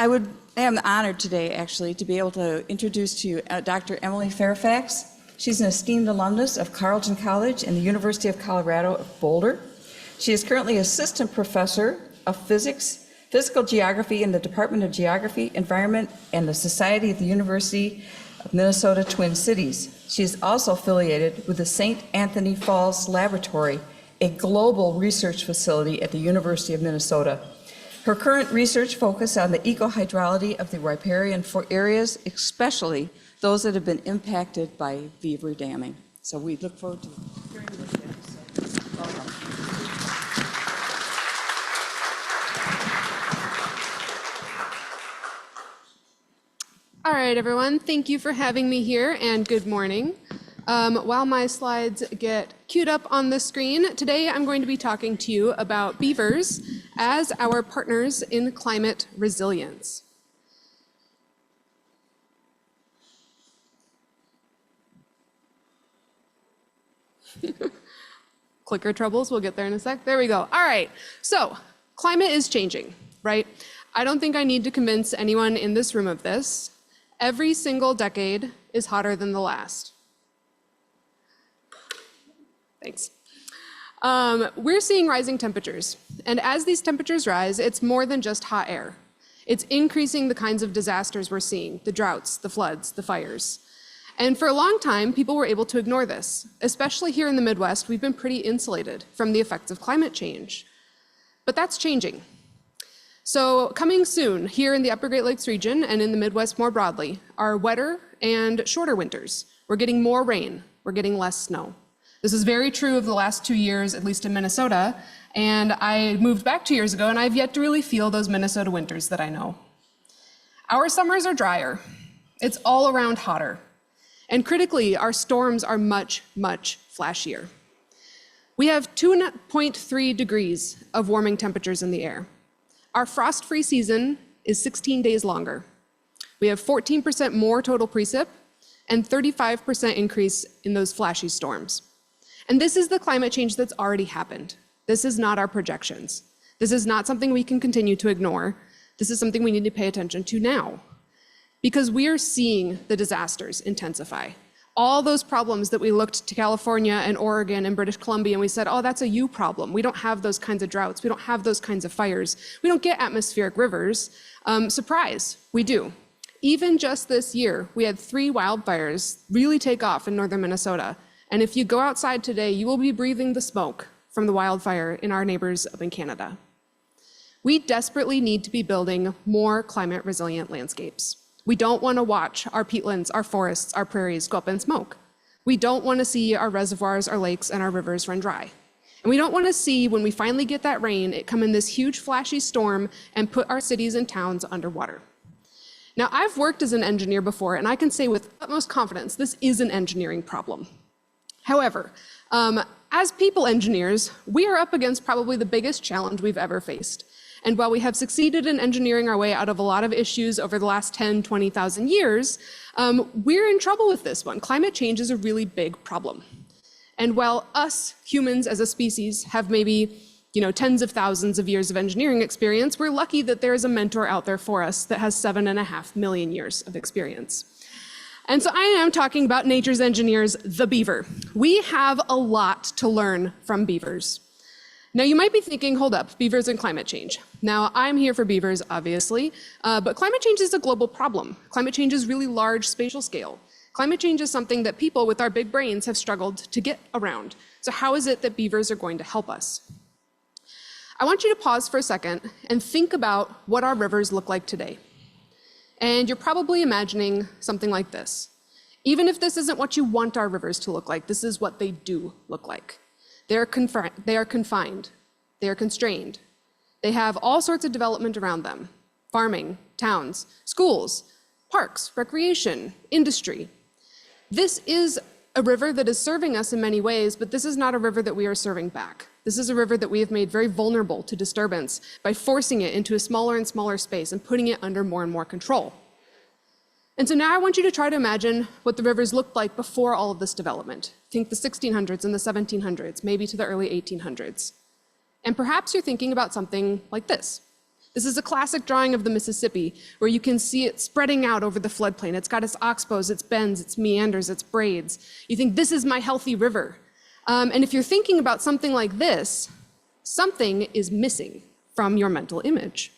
am honored today, actually, to be able to introduce to you Dr. Emily Fairfax. She's an esteemed alumnus of Carleton College and the University of Colorado at Boulder. She is currently assistant professor of physics, physical geography in the Department of Geography, Environment, and the Society of the University of Minnesota Twin Cities. She is also affiliated with the St. Anthony Falls Laboratory, a global research facility at the University of Minnesota. Her current research focuses on the ecohydrology of the riparian areas, especially those that have been impacted by beaver damming. So we look forward to hearing this episode. Welcome. All right, everyone, thank you for having me here, and good morning. While my slides get queued up on the screen, today I'm going to be talking to you about beavers as our partners in climate resilience. Clicker troubles, we'll get there in a sec. There we go. All right, so climate is changing, right? I don't think I need to convince anyone in this room of this. Every single decade is hotter than the last. Thanks. We're seeing rising temperatures, and as these temperatures rise, it's more than just hot air. It's increasing the kinds of disasters we're seeing, the droughts, the floods, the fires. And for a long time, people were able to ignore this. Especially here in the Midwest, we've been pretty insulated from the effects of climate change. But that's changing. So coming soon, here in the Upper Great Lakes region and in the Midwest more broadly, are wetter and shorter winters. We're getting more rain, we're getting less snow. This is very true of the last 2 years, at least in Minnesota, and I moved back 2 years ago and I've yet to really feel those Minnesota winters that I know. Our summers are drier. It's all around hotter. And critically, our storms are much, much flashier. We have 2.3 degrees of warming temperatures in the air. Our frost-free season is 16 days longer. We have 14% more total precip and 35% increase in those flashy storms. And this is the climate change that's already happened. This is not our projections. This is not something we can continue to ignore. This is something we need to pay attention to now, because we are seeing the disasters intensify. All those problems that we looked to California and Oregon and British Columbia and we said, oh, that's a you problem. We don't have those kinds of droughts. We don't have those kinds of fires. We don't get atmospheric rivers. Surprise, we do. Even just this year, we had 3 wildfires really take off in northern Minnesota. And if you go outside today, you will be breathing the smoke from the wildfire in our neighbors up in Canada. We desperately need to be building more climate resilient landscapes. We don't want to watch our peatlands, our forests, our prairies go up in smoke. We don't want to see our reservoirs, our lakes, and our rivers run dry. And we don't want to see, when we finally get that rain, it come in this huge flashy storm and put our cities and towns underwater. Now, I've worked as an engineer before, and I can say with utmost confidence, this is an engineering problem. However, as people engineers, we are up against probably the biggest challenge we've ever faced. And while we have succeeded in engineering our way out of a lot of issues over the last 10, 20,000 years, we're in trouble with this one. Climate change is a really big problem. And while us humans as a species have maybe tens of thousands of years of engineering experience, we're lucky that there is a mentor out there for us that has 7.5 million years of experience. And so I am talking about nature's engineers, the beaver. We have a lot to learn from beavers. Now you might be thinking, hold up, beavers and climate change. Now I'm here for beavers, obviously, but climate change is a global problem. Climate change is really large spatial scale. Climate change is something that people with our big brains have struggled to get around. So how is it that beavers are going to help us? I want you to pause for a second and think about what our rivers look like today. And you're probably imagining something like this. Even if this isn't what you want our rivers to look like, this is what they do look like. They are confined, they are constrained. They have all sorts of development around them: farming, towns, schools, parks, recreation, industry. This is a river that is serving us in many ways, but this is not a river that we are serving back. This is a river that we have made very vulnerable to disturbance by forcing it into a smaller and smaller space and putting it under more and more control. And so now I want you to try to imagine what the rivers looked like before all of this development. Think the 1600s and the 1700s, maybe to the early 1800s. And perhaps you're thinking about something like this. This is a classic drawing of the Mississippi, where you can see it spreading out over the floodplain. It's got its oxbows, its bends, its meanders, its braids. You think, this is my healthy river. And if you're thinking about something like this, something is missing from your mental image.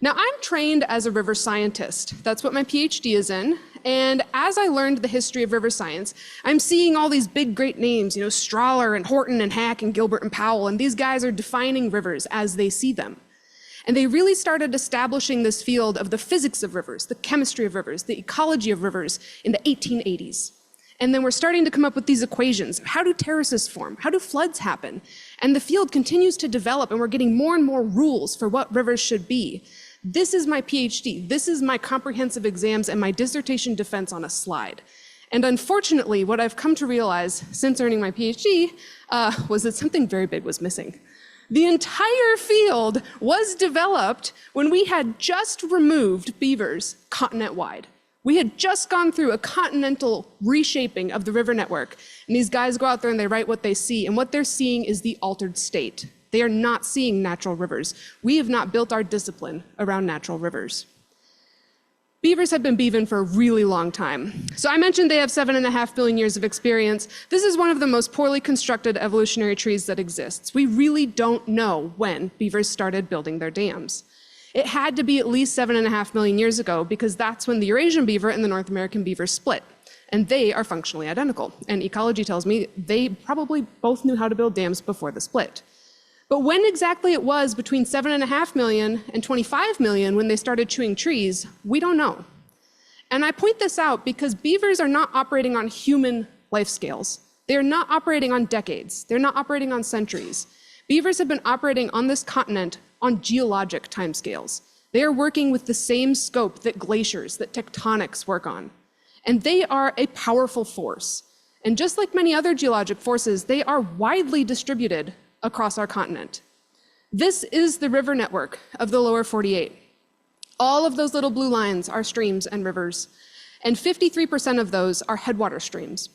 Now, I'm trained as a river scientist. That's what my PhD is in. And as I learned the history of river science, I'm seeing all these big, great names, Strahler and Horton and Hack and Gilbert and Powell, and these guys are defining rivers as they see them. And they really started establishing this field of the physics of rivers, the chemistry of rivers, the ecology of rivers in the 1880s. And then we're starting to come up with these equations. How do terraces form? How do floods happen? And the field continues to develop, and we're getting more and more rules for what rivers should be. This is my PhD. This is my comprehensive exams and my dissertation defense on a slide. And unfortunately, what I've come to realize since earning my PhD was that something very big was missing. The entire field was developed when we had just removed beavers continent-wide. We had just gone through a continental reshaping of the river network, and these guys go out there and they write what they see, and what they're seeing is the altered state. They are not seeing natural rivers. We have not built our discipline around natural rivers. Beavers have been beaving for a really long time. So I mentioned they have 7.5 billion years of experience. This is one of the most poorly constructed evolutionary trees that exists. We really don't know when beavers started building their dams. It had to be at least 7.5 million years ago, because that's when the Eurasian beaver and the North American beaver split. And they are functionally identical. And ecology tells me they probably both knew how to build dams before the split. But when exactly it was between 7.5 million and 25 million when they started chewing trees, we don't know. And I point this out because beavers are not operating on human life scales. They are not operating on decades. They're not operating on centuries. Beavers have been operating on this continent on geologic timescales. They are working with the same scope that glaciers, that tectonics work on. And they are a powerful force. And just like many other geologic forces, they are widely distributed across our continent. This is the river network of the lower 48. All of those little blue lines are streams and rivers, and 53% of those are headwater streams.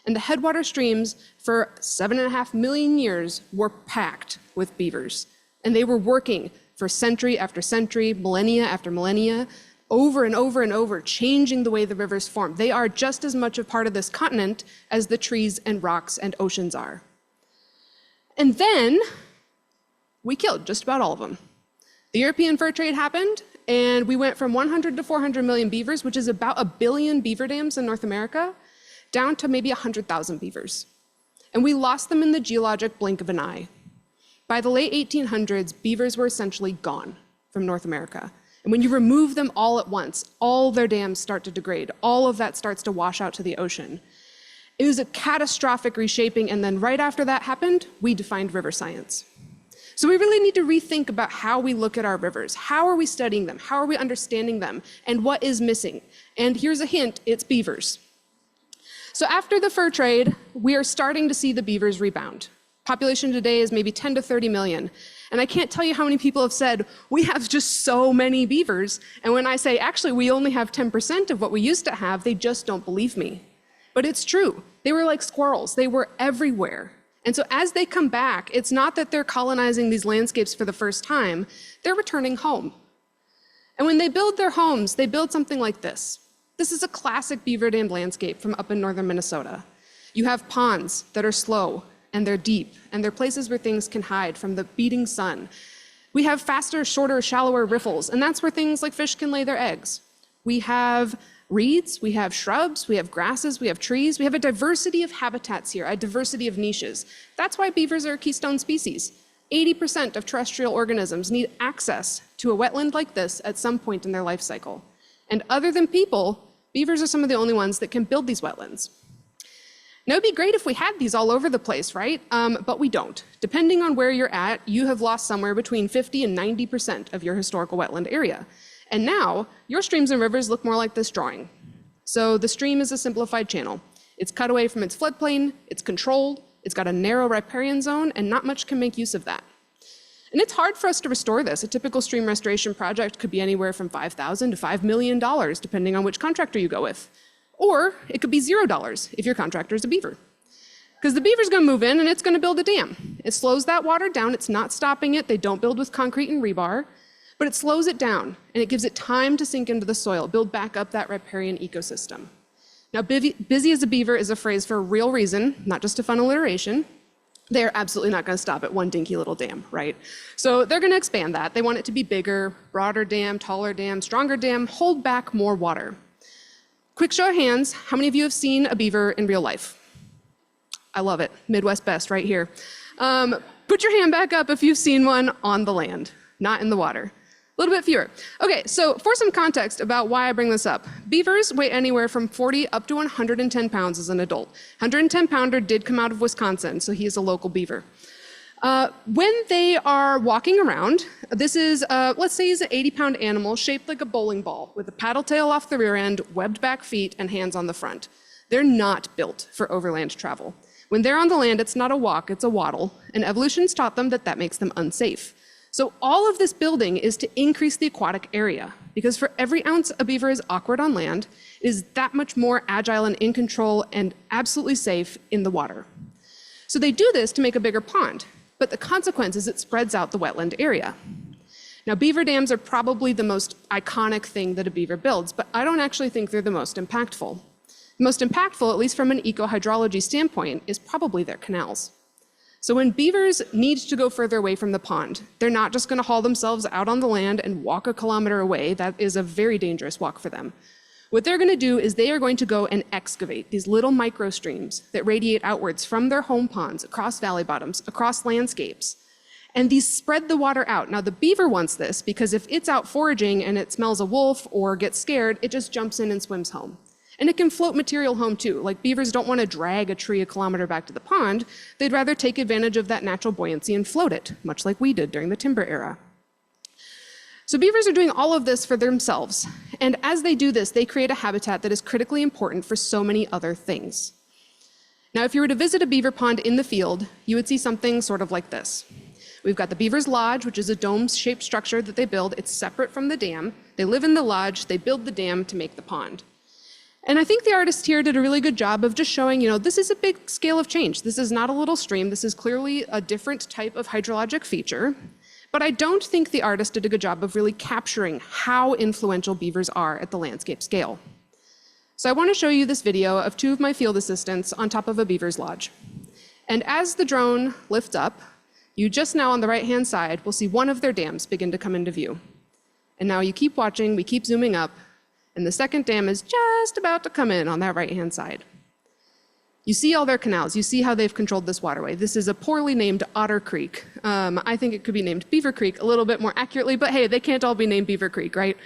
And the headwater streams for 7.5 million years were packed with beavers, and they were working for century after century, millennia after millennia, over and over and over, changing the way the rivers form. They are just as much a part of this continent as the trees and rocks and oceans are. And then we killed just about all of them. The European fur trade happened, and we went from 100 to 400 million beavers, which is about 1 billion beaver dams in North America, down to maybe 100,000 beavers. And we lost them in the geologic blink of an eye. By the late 1800s, beavers were essentially gone from North America. And when you remove them all at once, all their dams start to degrade. All of that starts to wash out to the ocean. It was a catastrophic reshaping, and then right after that happened, we defined river science. So we really need to rethink about how we look at our rivers. How are we studying them? How are we understanding them? And what is missing? And here's a hint, it's beavers. So after the fur trade, we are starting to see the beavers rebound. Population today is maybe 10 to 30 million. And I can't tell you how many people have said, we have just so many beavers. And when I say, actually, we only have 10% of what we used to have, they just don't believe me. But it's true. They were like squirrels. They were everywhere. And so as they come back, it's not that they're colonizing these landscapes for the first time. They're returning home. And when they build their homes, they build something like this. This is a classic beaver dam landscape from up in northern Minnesota. You have ponds that are slow, and they're deep, and they're places where things can hide from the beating sun. We have faster, shorter, shallower riffles, and that's where things like fish can lay their eggs. We have reeds, we have shrubs, we have grasses, we have trees. We have a diversity of habitats here, a diversity of niches. That's why beavers are a keystone species. 80% of terrestrial organisms need access to a wetland like this at some point in their life cycle. And other than people, beavers are some of the only ones that can build these wetlands. Now, it'd be great if we had these all over the place, right? But we don't. Depending on where you're at, you have lost somewhere between 50 and 90% of your historical wetland area. And now, your streams and rivers look more like this drawing. So the stream is a simplified channel. It's cut away from its floodplain, it's controlled, it's got a narrow riparian zone, and not much can make use of that. And it's hard for us to restore this. A typical stream restoration project could be anywhere from $5,000 to $5 million, depending on which contractor you go with. Or it could be $0 if your contractor is a beaver. Because the beaver's gonna move in and it's gonna build a dam. It slows that water down, it's not stopping it, they don't build with concrete and rebar, but it slows it down and it gives it time to sink into the soil, build back up that riparian ecosystem. Now, busy as a beaver is a phrase for a real reason, not just a fun alliteration. They're absolutely not gonna stop at one dinky little dam, right? So they're gonna expand that. They want it to be bigger, broader dam, taller dam, stronger dam, hold back more water. Quick show of hands, how many of you have seen a beaver in real life? I love it, Midwest best right here. Put your hand back up if you've seen one on the land, not in the water. A little bit fewer. Okay, so for some context about why I bring this up, beavers weigh anywhere from 40 up to 110 pounds as an adult. 110 pounder did come out of Wisconsin, so he is a local beaver. When they are walking around, this is, let's say he's an 80-pound animal shaped like a bowling ball with a paddle tail off the rear end, webbed back feet, and hands on the front. They're not built for overland travel. When they're on the land, it's not a walk, it's a waddle, and evolution's taught them that that makes them unsafe. So all of this building is to increase the aquatic area, because for every ounce a beaver is awkward on land, it is that much more agile and in control and absolutely safe in the water. So they do this to make a bigger pond, but the consequence is it spreads out the wetland area. Now, beaver dams are probably the most iconic thing that a beaver builds, but I don't actually think they're the most impactful. The most impactful, at least from an ecohydrology standpoint, is probably their canals. So when beavers need to go further away from the pond, they're not just gonna haul themselves out on the land and walk a kilometer away. That is a very dangerous walk for them. What they're gonna do is they are going to go and excavate these little micro streams that radiate outwards from their home ponds, across valley bottoms, across landscapes. And these spread the water out. Now the beaver wants this because if it's out foraging and it smells a wolf or gets scared, it just jumps in and swims home. And it can float material home too. Like beavers don't want to drag a tree a kilometer back to the pond. They'd rather take advantage of that natural buoyancy and float it, much like we did during the timber era. So beavers are doing all of this for themselves. And as they do this, they create a habitat that is critically important for so many other things. Now, if you were to visit a beaver pond in the field, you would see something sort of like this. We've got the Beaver's Lodge, which is a dome-shaped structure that they build. It's separate from the dam. They live in the lodge, they build the dam to make the pond. And I think the artist here did a really good job of just showing, this is a big scale of change. This is not a little stream. This is clearly a different type of hydrologic feature. But I don't think the artist did a good job of really capturing how influential beavers are at the landscape scale. So I want to show you this video of two of my field assistants on top of a beaver's lodge. And as the drone lifts up, you just now on the right-hand side will see one of their dams begin to come into view. And now you keep watching, we keep zooming up, and the second dam is just about to come in on that right-hand side. You see all their canals. You see how they've controlled this waterway. This is a poorly named Otter Creek. I think it could be named Beaver Creek a little bit more accurately, but hey, they can't all be named Beaver Creek, right?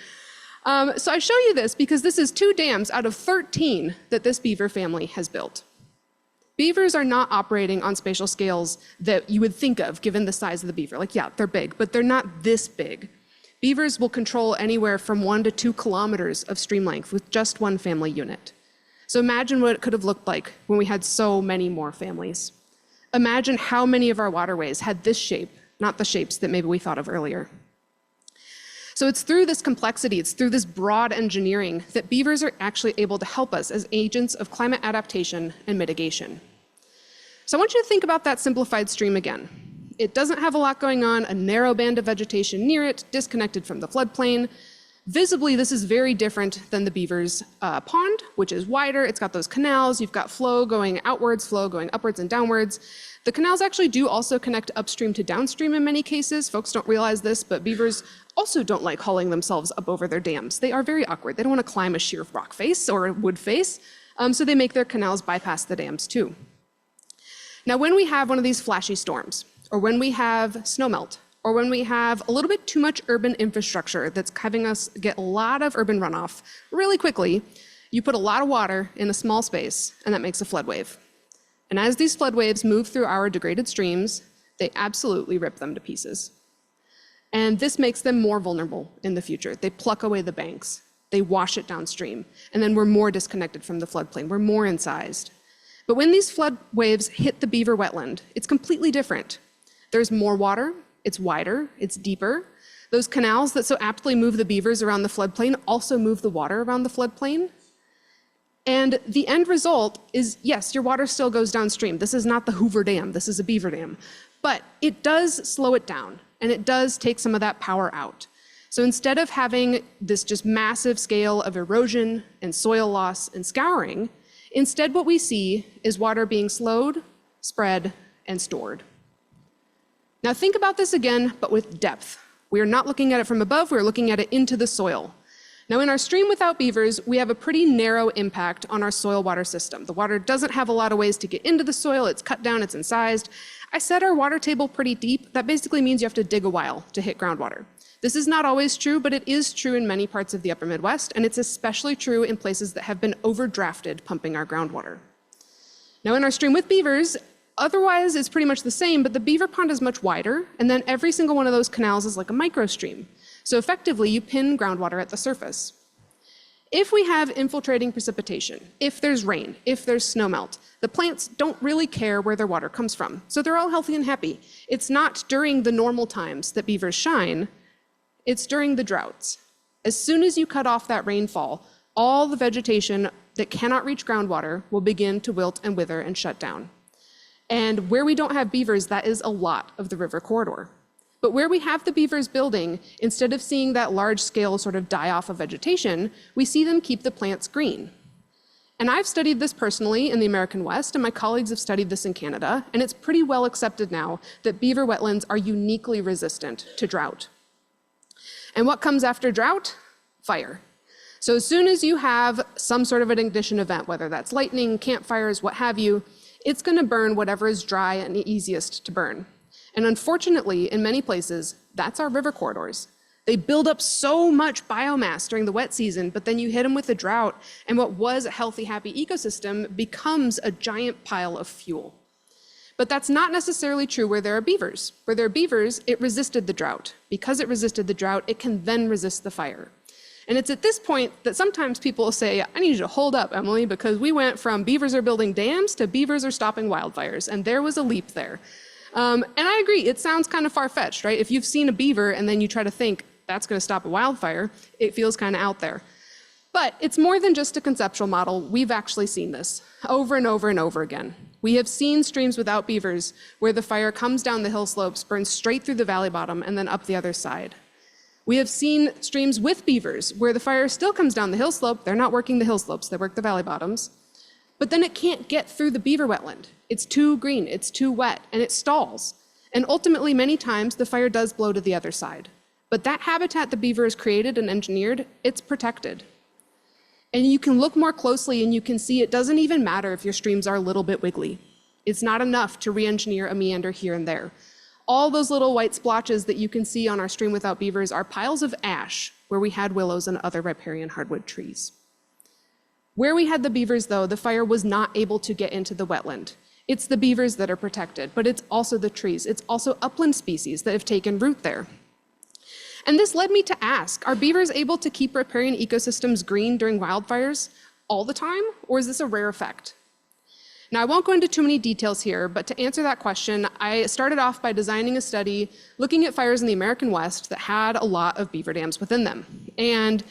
So I show you this because this is 2 dams out of 13 that this beaver family has built. Beavers are not operating on spatial scales that you would think of given the size of the beaver. Like, yeah, they're big, but they're not this big. Beavers will control anywhere from 1 to 2 kilometers of stream length with just one family unit. So imagine what it could have looked like when we had so many more families. Imagine how many of our waterways had this shape, not the shapes that maybe we thought of earlier. So it's through this complexity, it's through this broad engineering that beavers are actually able to help us as agents of climate adaptation and mitigation. So I want you to think about that simplified stream again. It doesn't have a lot going on, a narrow band of vegetation near it, disconnected from the floodplain. Visibly, this is very different than the beaver's pond, which is wider. It's got those canals. You've got flow going outwards, flow going upwards and downwards. The canals actually do also connect upstream to downstream in many cases. Folks don't realize this, but beavers also don't like hauling themselves up over their dams. They are very awkward. They don't want to climb a sheer rock face or a wood face, so they make their canals bypass the dams too. Now, when we have one of these flashy storms, or when we have snowmelt, or when we have a little bit too much urban infrastructure that's having us get a lot of urban runoff really quickly, you put a lot of water in a small space, and that makes a flood wave. And as these flood waves move through our degraded streams, they absolutely rip them to pieces. And this makes them more vulnerable in the future. They pluck away the banks, they wash it downstream, and then we're more disconnected from the floodplain, we're more incised. But when these flood waves hit the beaver wetland, it's completely different. There's more water, it's wider, it's deeper. Those canals that so aptly move the beavers around the floodplain also move the water around the floodplain. And the end result is, yes, your water still goes downstream. This is not the Hoover Dam, this is a beaver dam. But it does slow it down, and it does take some of that power out. So instead of having this just massive scale of erosion and soil loss and scouring, instead what we see is water being slowed, spread, and stored. Now think about this again, but with depth. We are not looking at it from above, we're looking at it into the soil. Now in our stream without beavers, we have a pretty narrow impact on our soil water system. The water doesn't have a lot of ways to get into the soil, it's cut down, it's incised. I set our water table pretty deep. That basically means you have to dig a while to hit groundwater. This is not always true, but it is true in many parts of the upper Midwest, and it's especially true in places that have been overdrafted pumping our groundwater. Now in our stream with beavers, otherwise it's pretty much the same, but the beaver pond is much wider, and then every single one of those canals is like a microstream. So effectively, you pin groundwater at the surface. If we have infiltrating precipitation, if there's rain, if there's snowmelt, the plants don't really care where their water comes from. So they're all healthy and happy. It's not during the normal times that beavers shine, it's during the droughts. As soon as you cut off that rainfall, all the vegetation that cannot reach groundwater will begin to wilt and wither and shut down. And where we don't have beavers, that is a lot of the river corridor. But where we have the beavers building, instead of seeing that large scale sort of die off of vegetation, we see them keep the plants green. And I've studied this personally in the American West, and my colleagues have studied this in Canada, and it's pretty well accepted now that beaver wetlands are uniquely resistant to drought. And what comes after drought? Fire. So as soon as you have some sort of an ignition event, whether that's lightning, campfires, what have you, it's gonna burn whatever is dry and easiest to burn. And unfortunately, in many places, that's our river corridors. They build up so much biomass during the wet season, but then you hit them with a drought, and what was a healthy, happy ecosystem becomes a giant pile of fuel. But that's not necessarily true where there are beavers. Where there are beavers, it resisted the drought. Because it resisted the drought, it can then resist the fire. And it's at this point that sometimes people will say, I need you to hold up, Emily, because we went from beavers are building dams to beavers are stopping wildfires, and there was a leap there. And I agree, it sounds kind of far-fetched, right? If you've seen a beaver and then you try to think that's gonna stop a wildfire, it feels kind of out there. But it's more than just a conceptual model. We've actually seen this over and over and over again. We have seen streams without beavers where the fire comes down the hill slopes, burns straight through the valley bottom, and then up the other side. We have seen streams with beavers where the fire still comes down the hill slope. They're not working the hill slopes, they work the valley bottoms. But then it can't get through the beaver wetland. It's too green, it's too wet, and it stalls. And ultimately, many times, the fire does blow to the other side. But that habitat the beaver has created and engineered, it's protected. And you can look more closely and you can see it doesn't even matter if your streams are a little bit wiggly. It's not enough to re-engineer a meander here and there. All those little white splotches that you can see on our stream without beavers are piles of ash where we had willows and other riparian hardwood trees. Where we had the beavers, though, the fire was not able to get into the wetland. It's the beavers that are protected, but it's also the trees. It's also upland species that have taken root there. And this led me to ask, are beavers able to keep riparian ecosystems green during wildfires all the time, or is this a rare effect? Now, I won't go into too many details here, but to answer that question, I started off by designing a study looking at fires in the American West that had a lot of beaver dams within them. And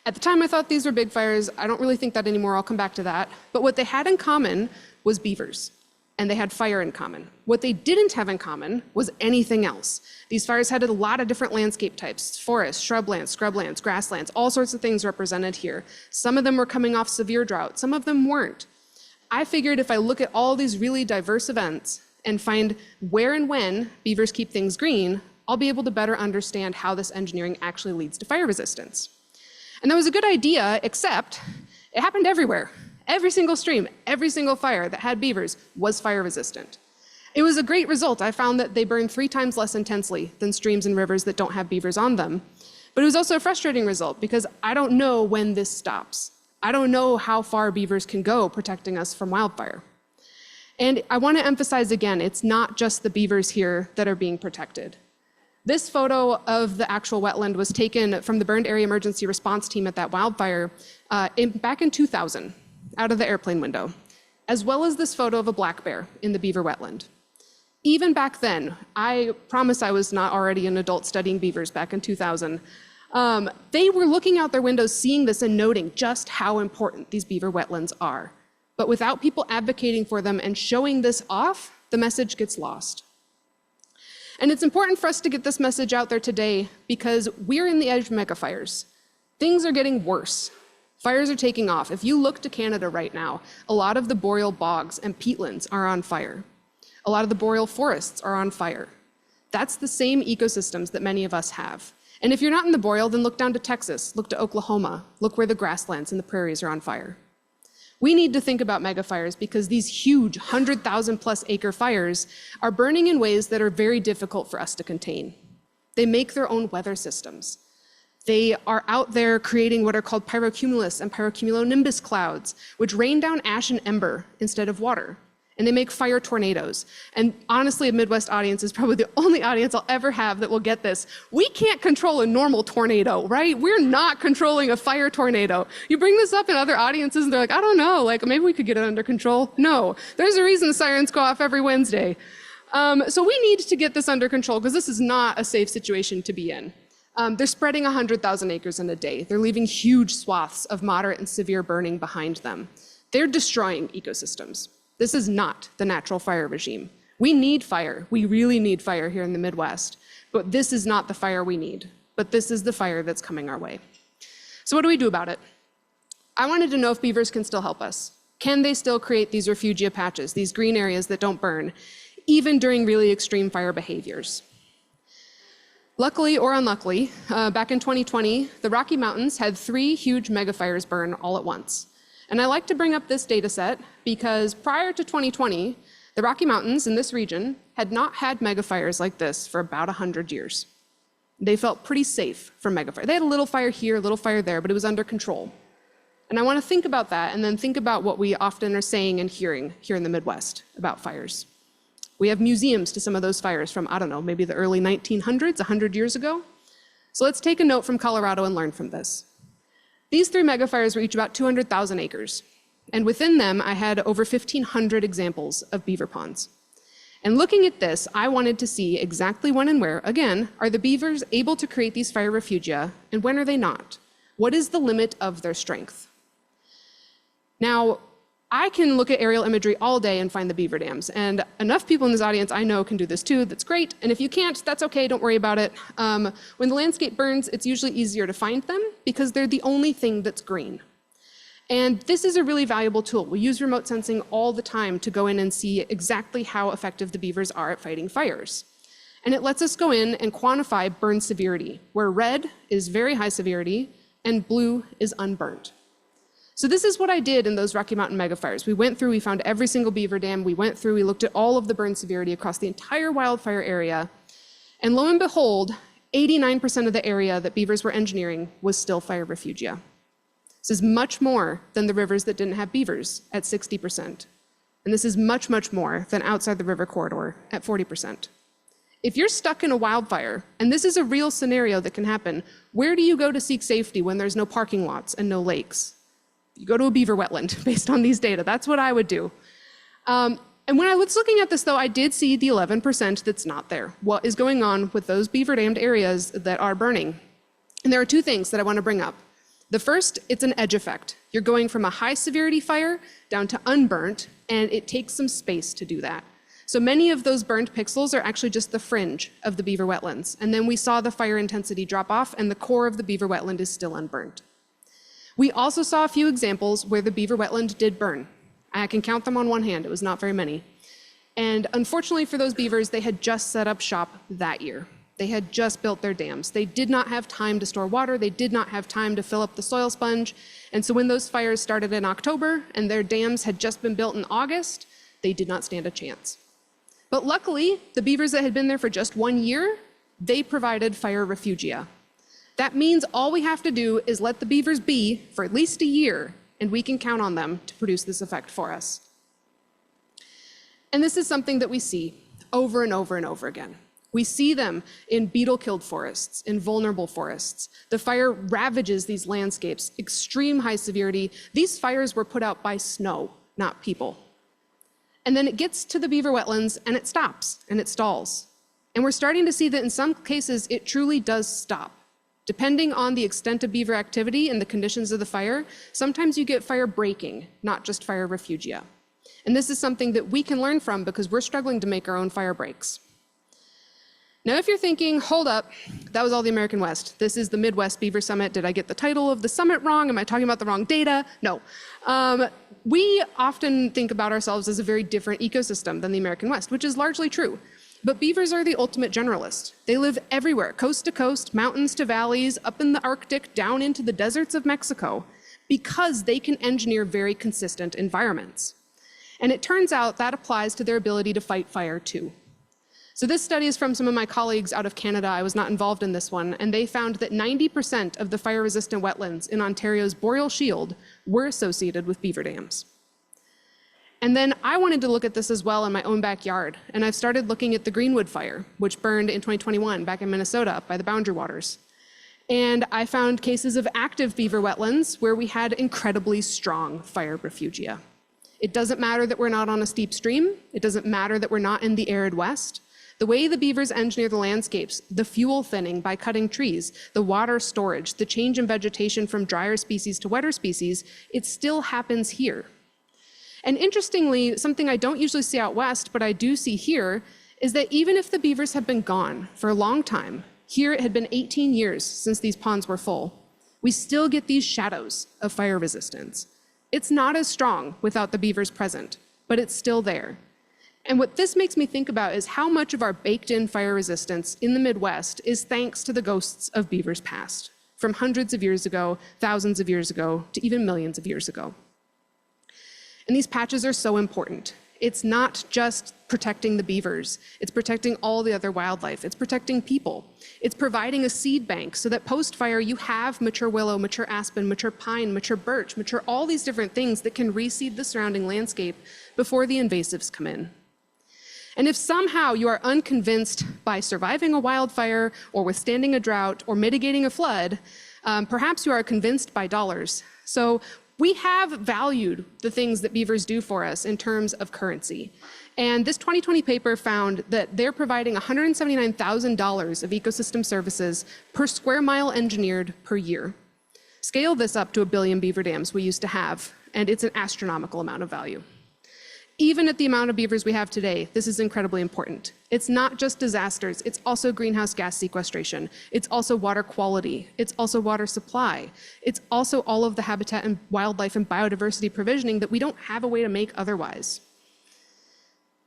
at the time, I thought these were big fires. I don't really think that anymore. I'll come back to that. But what they had in common was beavers, and they had fire in common. What they didn't have in common was anything else. These fires had a lot of different landscape types: forests, shrublands, scrublands, grasslands, all sorts of things represented here. Some of them were coming off severe drought. Some of them weren't. I figured if I look at all these really diverse events and find where and when beavers keep things green, I'll be able to better understand how this engineering actually leads to fire resistance. And that was a good idea, except it happened everywhere. Every single stream, every single fire that had beavers was fire resistant. It was a great result. I found that they burn 3 times less intensely than streams and rivers that don't have beavers on them. But it was also a frustrating result because I don't know when this stops. I don't know how far beavers can go protecting us from wildfire. And I want to emphasize again, it's not just the beavers here that are being protected. This photo of the actual wetland was taken from the Burned Area Emergency Response Team at that wildfire back in 2000, out of the airplane window, as well as this photo of a black bear in the beaver wetland. Even back then, I promise I was not already an adult studying beavers back in 2000, They were looking out their windows, seeing this and noting just how important these beaver wetlands are. But without people advocating for them and showing this off, the message gets lost. And it's important for us to get this message out there today because we're in the edge of megafires. Things are getting worse. Fires are taking off. If you look to Canada right now, a lot of the boreal bogs and peatlands are on fire. A lot of the boreal forests are on fire. That's the same ecosystems that many of us have. And if you're not in the boreal, then look down to Texas, look to Oklahoma, look where the grasslands and the prairies are on fire. We need to think about megafires because these huge 100,000 plus acre fires are burning in ways that are very difficult for us to contain. They make their own weather systems. They are out there creating what are called pyrocumulus and pyrocumulonimbus clouds, which rain down ash and ember instead of water. And they make fire tornadoes. And honestly, a Midwest audience is probably the only audience I'll ever have that will get this. We can't control a normal tornado, right? We're not controlling a fire tornado. You bring this up in other audiences and they're like, I don't know, like maybe we could get it under control. No, there's a reason the sirens go off every Wednesday. So we need to get this under control because this is not a safe situation to be in. They're spreading 100,000 acres in a day. They're leaving huge swaths of moderate and severe burning behind them. They're destroying ecosystems. This is not the natural fire regime. We need fire. We really need fire here in the Midwest. But this is not the fire we need. But this is the fire that's coming our way. So what do we do about it? I wanted to know if beavers can still help us. Can they still create these refugia patches, these green areas that don't burn, even during really extreme fire behaviors? Luckily or unluckily, back in 2020, the Rocky Mountains had 3 huge megafires burn all at once. And I like to bring up this data set because prior to 2020, the Rocky Mountains in this region had not had megafires like this for about 100 years. They felt pretty safe from megafire. They had a little fire here, a little fire there, but it was under control. And I want to think about that and then think about what we often are saying and hearing here in the Midwest about fires. We have museums to some of those fires from, I don't know, maybe the early 1900s, 100 years ago. So let's take a note from Colorado and learn from this. These 3 megafires were each about 200,000 acres. And within them, I had over 1,500 examples of beaver ponds. And looking at this, I wanted to see exactly when and where, again, are the beavers able to create these fire refugia, and when are they not? What is the limit of their strength? Now, I can look at aerial imagery all day and find the beaver dams, and enough people in this audience I know can do this too. That's great, and if you can't, that's okay, don't worry about it. When the landscape burns, it's usually easier to find them because they're the only thing that's green. And this is a really valuable tool. We use remote sensing all the time to go in and see exactly how effective the beavers are at fighting fires. And it lets us go in and quantify burn severity, where red is very high severity and blue is unburnt. So this is what I did in those Rocky Mountain megafires. We went through, we found every single beaver dam, we went through, we looked at all of the burn severity across the entire wildfire area, and lo and behold, 89% of the area that beavers were engineering was still fire refugia. This is much more than the rivers that didn't have beavers at 60%. And this is much, much more than outside the river corridor at 40%. If you're stuck in a wildfire, and this is a real scenario that can happen, where do you go to seek safety when there's no parking lots and no lakes? You go to a beaver wetland based on these data. That's what I would do. And when I was looking at this, though, I did see the 11% that's not there. What is going on with those beaver dammed areas that are burning? And there are 2 things that I want to bring up. The first, it's an edge effect. You're going from a high severity fire down to unburnt, and it takes some space to do that. So many of those burned pixels are actually just the fringe of the beaver wetlands. And then we saw the fire intensity drop off, and the core of the beaver wetland is still unburnt. We also saw a few examples where the beaver wetland did burn. I can count them on one hand, it was not very many. And unfortunately for those beavers, they had just set up shop that year. They had just built their dams. They did not have time to store water, they did not have time to fill up the soil sponge. And so when those fires started in October and their dams had just been built in August, they did not stand a chance. But luckily, the beavers that had been there for just 1 year, they provided fire refugia. That means all we have to do is let the beavers be for at least a year, and we can count on them to produce this effect for us. And this is something that we see over and over and over again. We see them in beetle-killed forests, in vulnerable forests. The fire ravages these landscapes, extreme high severity. These fires were put out by snow, not people. And then it gets to the beaver wetlands, and it stops, and it stalls. And we're starting to see that in some cases, it truly does stop. Depending on the extent of beaver activity and the conditions of the fire, sometimes you get fire breaking, not just fire refugia. And this is something that we can learn from because we're struggling to make our own fire breaks. Now, if you're thinking, hold up, that was all the American West. This is the Midwest Beaver Summit. Did I get the title of the summit wrong? Am I talking about the wrong data? No. We often think about ourselves as a very different ecosystem than the American West, which is largely true. But beavers are the ultimate generalist. They live everywhere, coast to coast, mountains to valleys, up in the Arctic, down into the deserts of Mexico, because they can engineer very consistent environments. And it turns out that applies to their ability to fight fire too. So this study is from some of my colleagues out of Canada. I was not involved in this one, and they found that 90% of the fire-resistant wetlands in Ontario's Boreal Shield were associated with beaver dams. And then I wanted to look at this as well in my own backyard, and I've started looking at the Greenwood fire, which burned in 2021 back in Minnesota up by the Boundary Waters. And I found cases of active beaver wetlands where we had incredibly strong fire refugia. It doesn't matter that we're not on a steep stream. It doesn't matter that we're not in the arid West. The way the beavers engineer the landscapes, the fuel thinning by cutting trees, the water storage, the change in vegetation from drier species to wetter species, it still happens here. And interestingly, something I don't usually see out west, but I do see here, is that even if the beavers had been gone for a long time, here it had been 18 years since these ponds were full, we still get these shadows of fire resistance. It's not as strong without the beavers present, but it's still there. And what this makes me think about is how much of our baked-in fire resistance in the Midwest is thanks to the ghosts of beavers past, from hundreds of years ago, thousands of years ago, to even millions of years ago. And these patches are so important. It's not just protecting the beavers, it's protecting all the other wildlife, it's protecting people. It's providing a seed bank so that post-fire you have mature willow, mature aspen, mature pine, mature birch, mature all these different things that can reseed the surrounding landscape before the invasives come in. And if somehow you are unconvinced by surviving a wildfire or withstanding a drought or mitigating a flood, perhaps you are convinced by dollars. So we have valued the things that beavers do for us in terms of currency. And this 2020 paper found that they're providing $179,000 of ecosystem services per square mile engineered per year. Scale this up to 1 billion beaver dams we used to have, and it's an astronomical amount of value. Even at the amount of beavers we have today, this is incredibly important. It's not just disasters, it's also greenhouse gas sequestration. It's also water quality. It's also water supply. It's also all of the habitat and wildlife and biodiversity provisioning that we don't have a way to make otherwise.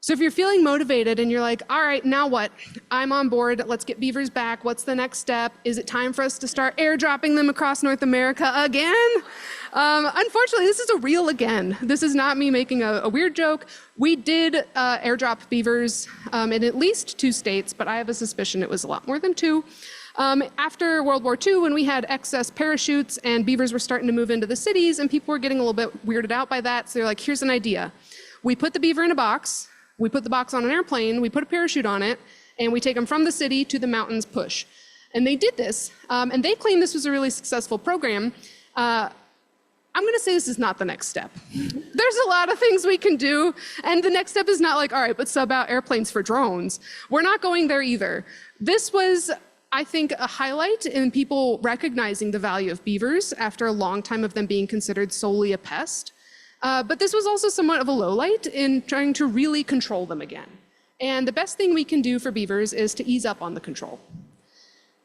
So if you're feeling motivated and you're like, all right, now what? I'm on board, let's get beavers back. What's the next step? Is it time for us to start airdropping them across North America again? Unfortunately, this is a real again. This is not me making a weird joke. We did airdrop beavers in at least 2 states, but I have a suspicion it was a lot more than 2. After World War II, when we had excess parachutes and beavers were starting to move into the cities and people were getting a little bit weirded out by that, so they're like, here's an idea. We put the beaver in a box, we put the box on an airplane, we put a parachute on it, and we take them from the city to the mountains push. And they did this, and they claim this was a really successful program. I'm gonna say this is not the next step. There's a lot of things we can do, and the next step is not like, all right, but sub out airplanes for drones. We're not going there either. This was, I think, a highlight in people recognizing the value of beavers after a long time of them being considered solely a pest. But this was also somewhat of a lowlight in trying to really control them again. And the best thing we can do for beavers is to ease up on the control.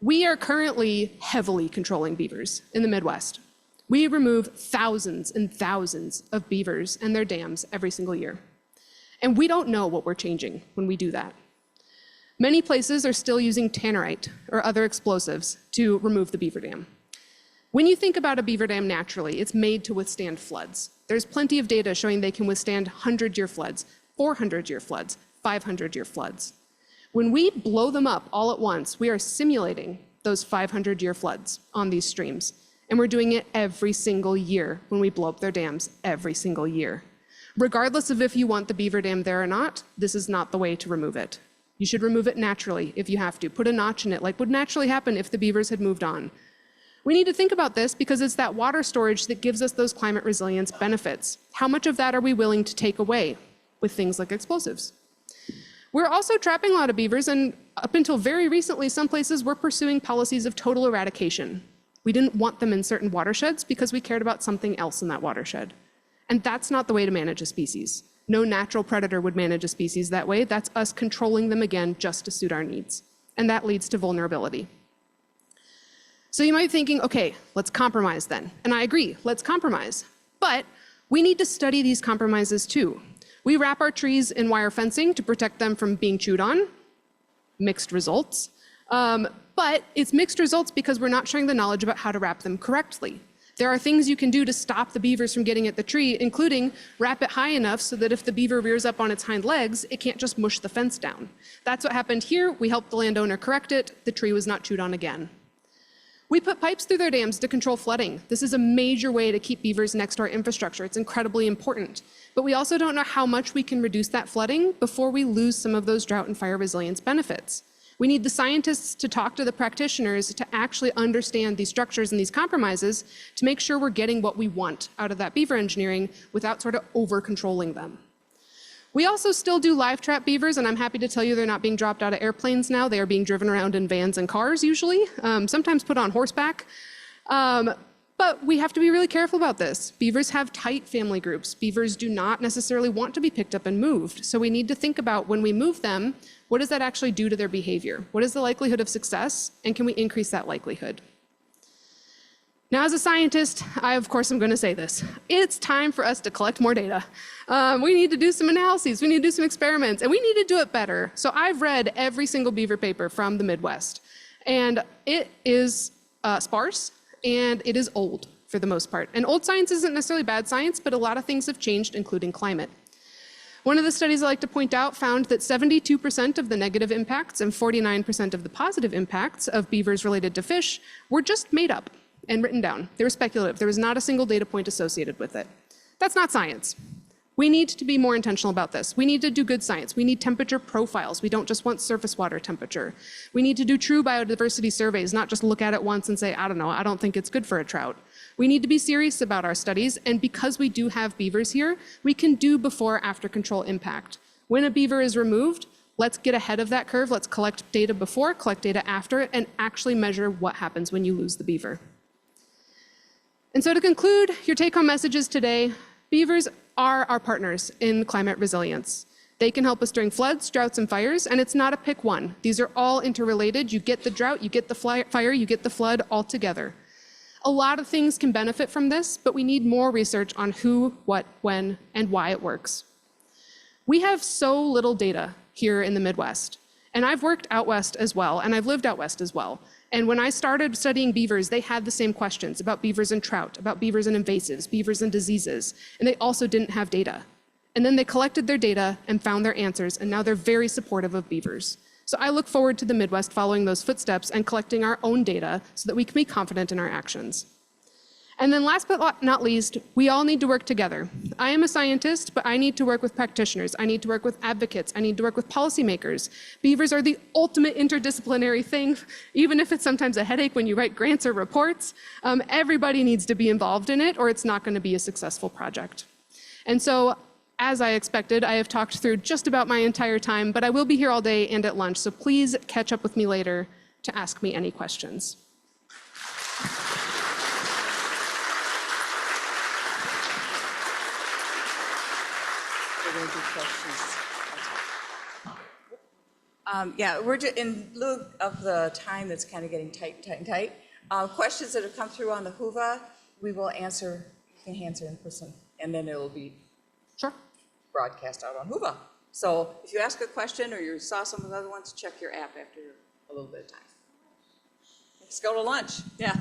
We are currently heavily controlling beavers in the Midwest. We remove thousands and thousands of beavers and their dams every single year. And we don't know what we're changing when we do that. Many places are still using tannerite or other explosives to remove the beaver dam. When you think about a beaver dam naturally, it's made to withstand floods. There's plenty of data showing they can withstand 100-year floods, 400-year floods, 500-year floods. When we blow them up all at once, we are simulating those 500-year floods on these streams. And we're doing it every single year when we blow up their dams, every single year. Regardless of if you want the beaver dam there or not, this is not the way to remove it. You should remove it naturally if you have to. Put a notch in it like would naturally happen if the beavers had moved on. We need to think about this because it's that water storage that gives us those climate resilience benefits. How much of that are we willing to take away with things like explosives? We're also trapping a lot of beavers, and up until very recently, some places were pursuing policies of total eradication. We didn't want them in certain watersheds because we cared about something else in that watershed. And that's not the way to manage a species. No natural predator would manage a species that way. That's us controlling them again just to suit our needs. And that leads to vulnerability. So you might be thinking, okay, let's compromise then. And I agree, let's compromise. But we need to study these compromises too. We wrap our trees in wire fencing to protect them from being chewed on. Mixed results. But it's mixed results because we're not sharing the knowledge about how to wrap them correctly. There are things you can do to stop the beavers from getting at the tree, including wrap it high enough so that if the beaver rears up on its hind legs, it can't just mush the fence down. That's what happened here. We helped the landowner correct it. The tree was not chewed on again. We put pipes through their dams to control flooding. This is a major way to keep beavers next to our infrastructure. It's incredibly important. But we also don't know how much we can reduce that flooding before we lose some of those drought and fire resilience benefits. We need the scientists to talk to the practitioners to actually understand these structures and these compromises to make sure we're getting what we want out of that beaver engineering without sort of over-controlling them. We also still do live trap beavers, and I'm happy to tell you they're not being dropped out of airplanes now. They are being driven around in vans and cars usually, sometimes put on horseback. But we have to be really careful about this. Beavers have tight family groups. Beavers do not necessarily want to be picked up and moved. So we need to think about when we move them, what does that actually do to their behavior? What is the likelihood of success? And can we increase that likelihood? Now, as a scientist, I, of course, am going to say this. It's time for us to collect more data. We need to do some analyses. We need to do some experiments. And we need to do it better. So I've read every single beaver paper from the Midwest. And it is sparse. And it is old for the most part. And old science isn't necessarily bad science, but a lot of things have changed, including climate. One of the studies I like to point out found that 72% of the negative impacts and 49% of the positive impacts of beavers related to fish were just made up and written down. They were speculative. There was not a single data point associated with it. That's not science. We need to be more intentional about this. We need to do good science. We need temperature profiles. We don't just want surface water temperature. We need to do true biodiversity surveys, not just look at it once and say, I don't know, I don't think it's good for a trout. We need to be serious about our studies, and because we do have beavers here, we can do before-after control impact. When a beaver is removed, let's get ahead of that curve. Let's collect data before, collect data after it, and actually measure what happens when you lose the beaver. And so to conclude, your take-home messages today, beavers are our partners in climate resilience. They can help us during floods, droughts, and fires, and it's not a pick one. These are all interrelated. You get the drought, you get the fire, you get the flood all together. A lot of things can benefit from this, but we need more research on who, what, when, and why it works. We have so little data here in the Midwest, and I've worked out west as well, and I've lived out west as well. And when I started studying beavers, they had the same questions about beavers and trout, about beavers and invasives, beavers and diseases, and they also didn't have data. And then they collected their data and found their answers, and now they're very supportive of beavers. So I look forward to the Midwest following those footsteps and collecting our own data so that we can be confident in our actions. And then last but not least, we all need to work together. I am a scientist, but I need to work with practitioners. I need to work with advocates. I need to work with policymakers. Beavers are the ultimate interdisciplinary thing, even if it's sometimes a headache when you write grants or reports. Everybody needs to be involved in it, or it's not going to be a successful project. And so, as I expected, I have talked through just about my entire time, but I will be here all day and at lunch, so please catch up with me later to ask me any questions. Yeah, we're just, in lieu of the time that's kind of getting tight, questions that have come through on the Whova, we will answer, you can answer in person, and then it will be broadcast out on Whova. So if you ask a question or you saw some of the other ones, check your app after a little bit of time. Let's go to lunch. Yeah.